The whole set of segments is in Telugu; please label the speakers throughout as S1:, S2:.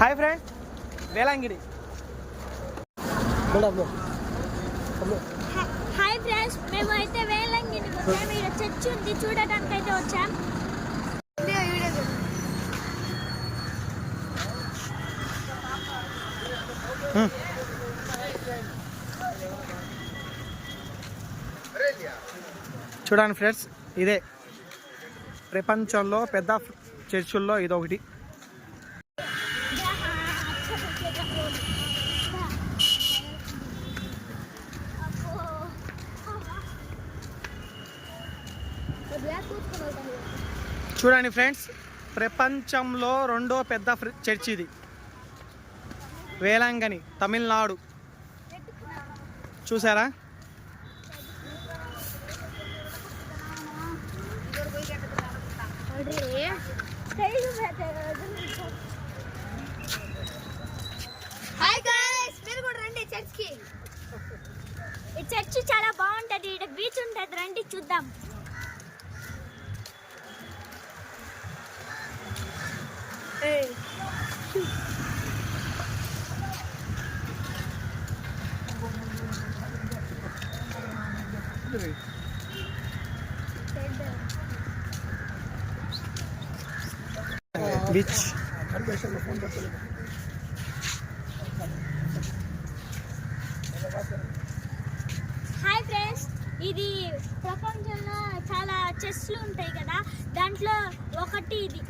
S1: Hi friends, Velangidi.
S2: Hi friends, మేము అయితే వేలంగిడికి వచ్చాము. ఇక్కడ చర్చ్ ఉంది, చూడడానికి అయితే వచ్చాం.
S1: చూడండి ఫ్రెండ్స్, ఇదే ప్రపంచంలో పెద్ద చర్చుల్లో ఇదొకటి. చూడండి ఫ్రెండ్స్, ప్రపంచంలో రెండో పెద్ద చర్చ్ ఇది. వేలంగని, తమిళనాడు. చూసారా?
S2: ఈ చర్చ్ చాలా బాగుంటది. ఇక్కడ బీచ్ ఉంటది, రండి చూద్దాం.
S1: బీచ్.
S2: హాయ్ ఫ్రెండ్స్, ఇది ప్రపంచంలో చాలా చెస్లు ఉంటాయి కదా, దాంట్లో ఒకటి ఇది.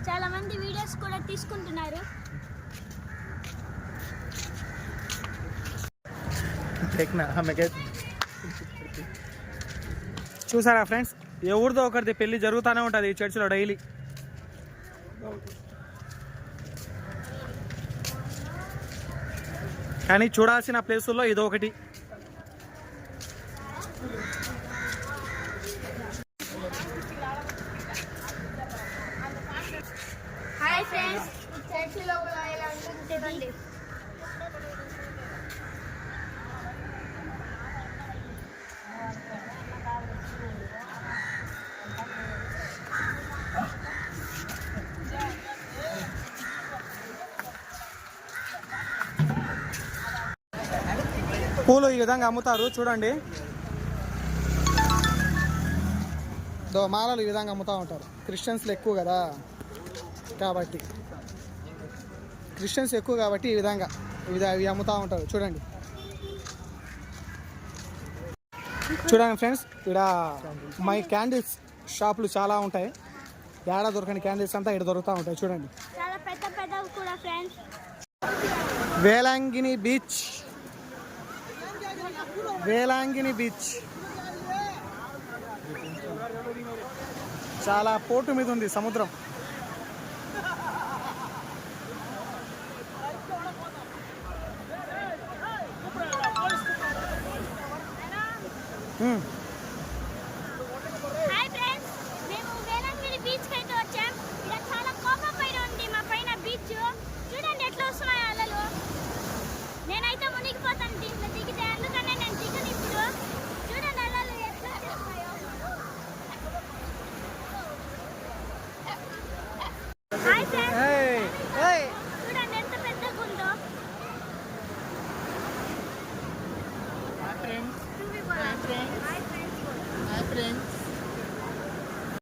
S2: చాలా మంది వీడియోస్ కూడా తీసుకుంటున్నారు.
S1: చూసారా ఫ్రెండ్స్, ఎవరిదో ఒకరిది పెళ్లి జరుగుతూనే ఉంటుంది ఈ చర్చిలో డైలీ. కానీ చూడాల్సిన ప్లేసుల్లో ఇదొకటి.
S2: హాయ్ ఫ్రెండ్స్, చర్చి లోపల ఇలా ఉంటుంది.
S1: పూలు ఈ విధంగా అమ్ముతారు చూడండి. మాలలు ఈ విధంగా అమ్ముతూ ఉంటారు. క్రిస్టియన్స్లు ఎక్కువ కదా, కాబట్టి ఈ విధంగా ఇవి అమ్ముతూ ఉంటారు. చూడండి ఫ్రెండ్స్, ఇక్కడ మై క్యాండిల్స్ షాపులు చాలా ఉంటాయి. ఏడా దొరకని క్యాండిల్స్ అంతా ఇక్కడ దొరుకుతూ ఉంటాయి. చూడండి,
S2: చాలా పెద్ద పెద్దవి కూడా ఫ్రెండ్స్.
S1: వేలంగిని బీచ్. చాలా పోటు మీద ఉంది సముద్రం.